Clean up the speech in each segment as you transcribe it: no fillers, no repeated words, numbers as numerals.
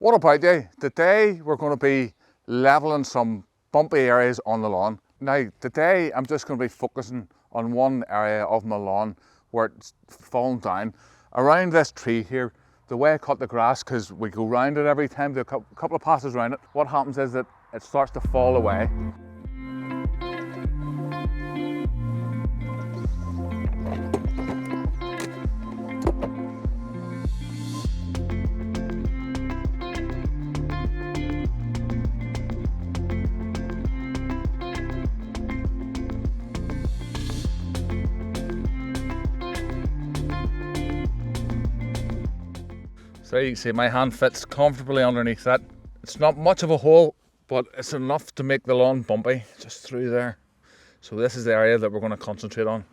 What about you? Today we're going to be levelling some bumpy areas on the lawn. Now today I'm just going to be focusing on one area of my lawn where it's fallen down. Around this tree here, the way I cut the grass, because we go round it every time, do a couple of passes around it, what happens is that it starts to fall away. So you can see my hand fits comfortably underneath that. It's not much of a hole, but it's enough to make the lawn bumpy, just through there. So this is the area that we're going to concentrate on.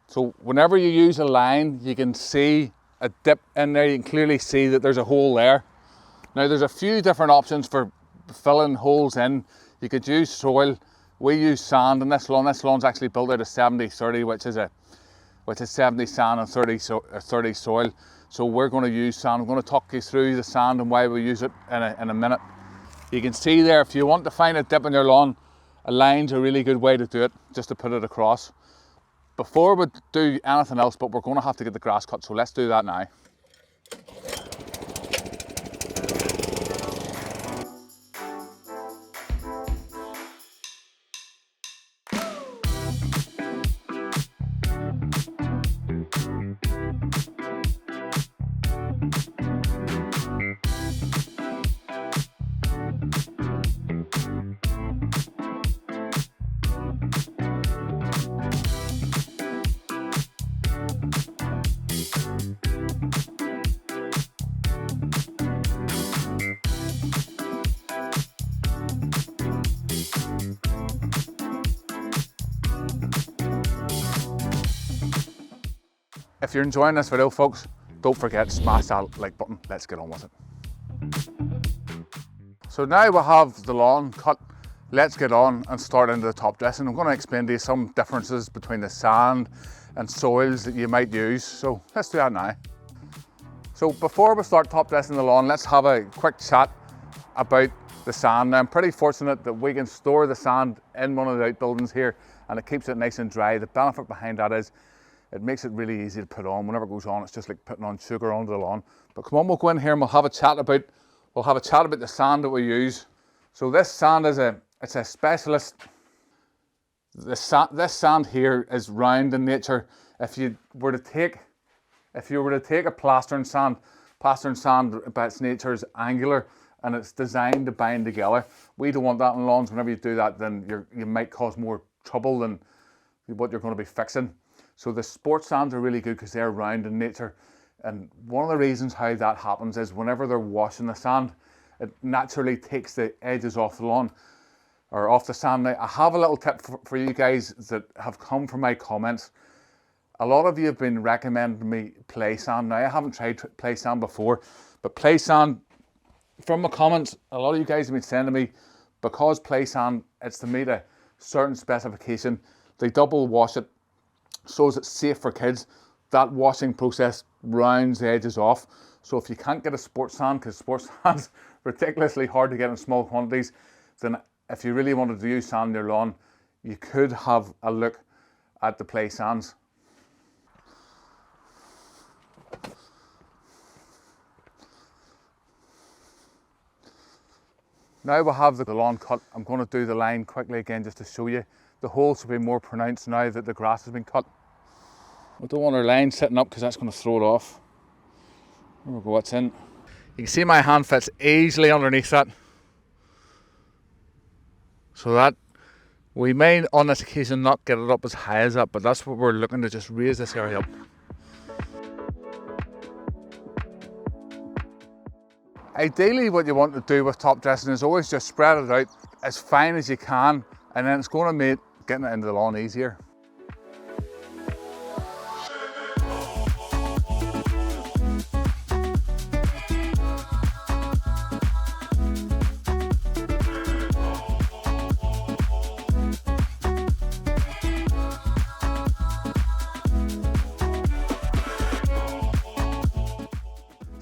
So whenever you use a line, you can see a dip in there. You can clearly see that there's a hole there. Now there's a few different options for filling holes in. You could use soil. We use sand in this lawn. This lawn's actually built out of 70-30, which is 70 sand and 30 soil. So we're going to use sand. I'm going to talk you through the sand and why we use it in a minute. You can see there, if you want to find a dip in your lawn, a line's a really good way to do it, just to put it across. Before we do anything else, but we're going to have to get the grass cut, so let's do that now. If you're enjoying this video, folks, don't forget to smash that like button. Let's get on with it. So now we have the lawn cut. Let's get on and start into the top dressing. I'm going to explain to you some differences between the sand and soils that you might use. So let's do that now. So before we start top dressing the lawn, let's have a quick chat about the sand. Now I'm pretty fortunate that we can store the sand in one of the outbuildings here and it keeps it nice and dry. The benefit behind that is it makes it really easy to put on. Whenever it goes on, it's just like putting on sugar onto the lawn. But come on, we'll go in here and we'll have a chat about the sand that we use. So this sand is it's a specialist. This sand here is round in nature. If you were to take a plastering sand by its nature is angular and it's designed to bind together. We don't want that in lawns. Whenever you do that, then you might cause more trouble than what you're going to be fixing. So the sports sands are really good because they're round in nature. And one of the reasons how that happens is whenever they're washing the sand, it naturally takes the edges off the lawn or off the sand. Now, I have a little tip for you guys that have come from my comments. A lot of you have been recommending me play sand. Now, I haven't tried play sand before, but play sand, from the comments, a lot of you guys have been saying to me, because play sand, it's to meet a certain specification, they double wash it, so is it safe for kids. That washing process rounds the edges off. So if you can't get a sports sand, because sports sand's ridiculously hard to get in small quantities, then if you really wanted to use sand in your lawn, you could have a look at the play sands. Now we have the lawn cut. I'm going to do the line quickly again just to show you. The holes will be more pronounced now that the grass has been cut. We don't want our line sitting up because that's going to throw it off. There we go, what's in. You can see my hand fits easily underneath that. So that, we may on this occasion not get it up as high as that, but that's what we're looking to just raise this area up. Ideally what you want to do with top dressing is always just spread it out as fine as you can, and then it's going to make getting it into the lawn easier.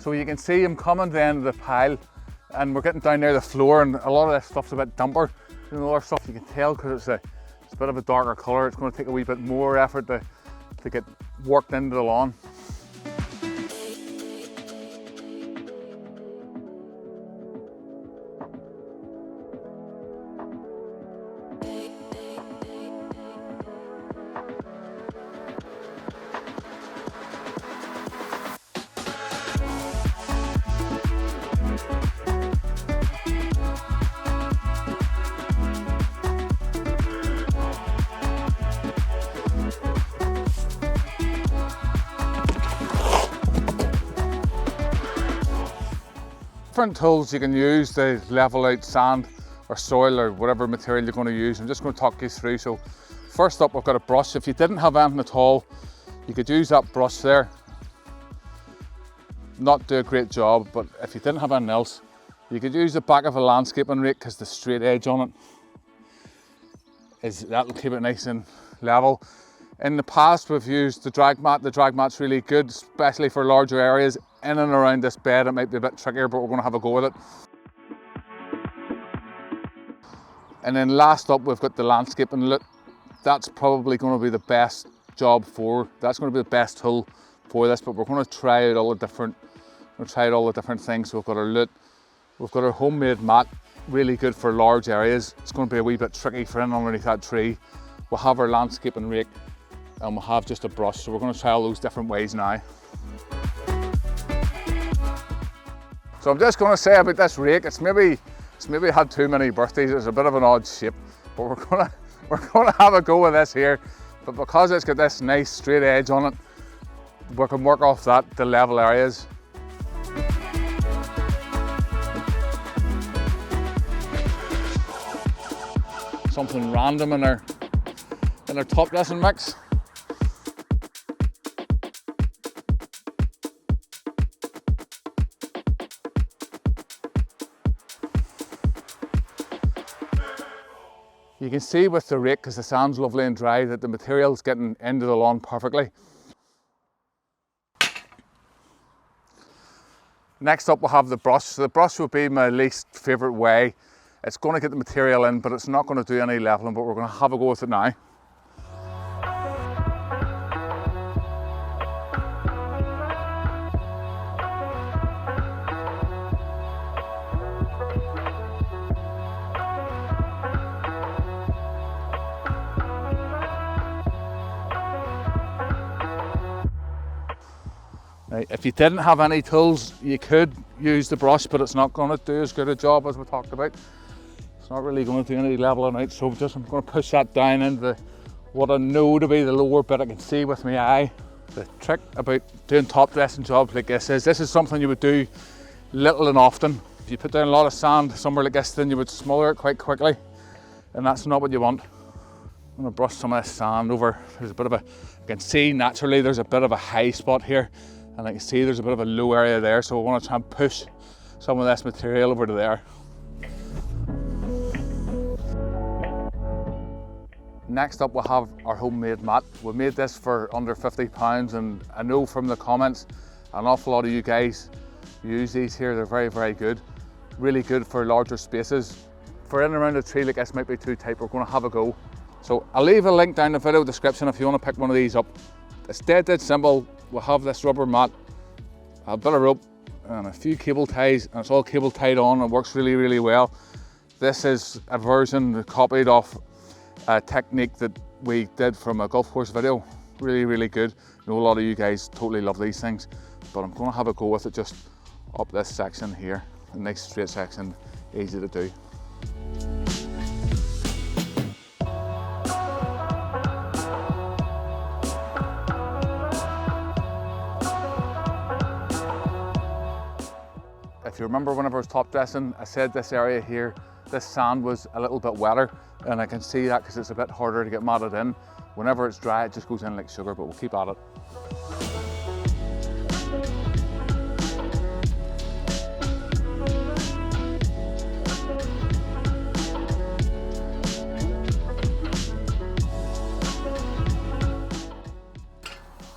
So you can see I'm coming to the end of the pile and we're getting down near the floor, and a lot of this stuff's a bit dumper than the other stuff. You can tell because it's a bit of a darker colour. It's going to take a wee bit more effort to get worked into the lawn. Different tools you can use to level out sand or soil or whatever material you're going to use. I'm just going to talk you through. So first up, we've got a brush. If you didn't have anything at all, you could use that brush there. Not do a great job, but if you didn't have anything else, you could use the back of a landscaping rake because the straight edge on it that'll keep it nice and level. In the past, we've used the drag mat. The drag mat's really good, especially for larger areas. In and around this bed, it might be a bit trickier, but we're going to have a go with it. And then last up, we've got the landscaping lute. That's probably going to be the best job that's going to be the best tool for this, but we're going to try out all the different things. So we've got our lute, we've got our homemade mat, really good for large areas. It's going to be a wee bit tricky for in underneath that tree. We'll have our landscaping rake, and we'll have just a brush. So we're going to try all those different ways now. So I'm just going to say about this rake, it's maybe had too many birthdays. It's a bit of an odd shape, but we're going to have a go with this here. But because it's got this nice straight edge on it, we can work off that to level areas. Something random in our top dressing mix. You can see with the rake, because the sand's lovely and dry, that the material's getting into the lawn perfectly. Next up, we'll have the brush. So the brush would be my least favourite way. It's going to get the material in, but it's not going to do any levelling, but we're going to have a go with it now. If you didn't have any tools, you could use the brush, but it's not going to do as good a job as we talked about. It's not really going to do any leveling out, so I'm going to push that down into what I know to be the lower bit I can see with my eye. The trick about doing top dressing jobs like this is something you would do little and often. If you put down a lot of sand somewhere like this, then you would smother it quite quickly, and that's not what you want. I'm going to brush some of this sand over. There's a bit of you can see naturally there's a bit of a high spot here. And I can see there's a bit of a low area there, so I want to try and push some of this material over to there. Next up, we'll have our homemade mat. We made this for under £50, and I know from the comments an awful lot of you guys use these here. They're very, very good. Really good for larger spaces. For in and around a tree like this might be too tight, we're going to have a go. So I'll leave a link down in the video description if you want to pick one of these up. It's dead simple. We'll have this rubber mat, a bit of rope and a few cable ties, and it's all cable tied on. It works really, really well. This is a version copied off a technique that we did from a golf course video. Really, really good. I know a lot of you guys totally love these things, but I'm going to have a go with it just up this section here. A nice straight section, easy to do. If you remember whenever I was top dressing, I said this area here, this sand was a little bit wetter, and I can see that because it's a bit harder to get matted in. Whenever it's dry, it just goes in like sugar, but we'll keep at it.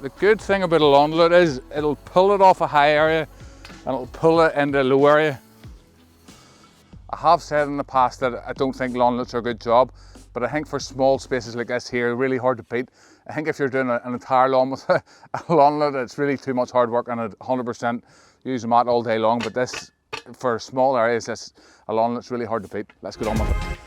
The good thing about a lawn lute is it'll pull it off a high area and it'll pull it into the low area. I have said in the past that I don't think lawn lutes are a good job, but I think for small spaces like this here, really hard to beat. I think if you're doing an entire lawn with a lawn lout, it's really too much hard work, and I'd 100% use a mat all day long. But this, for small areas, a lawn lout's really hard to beat. Let's get on with it.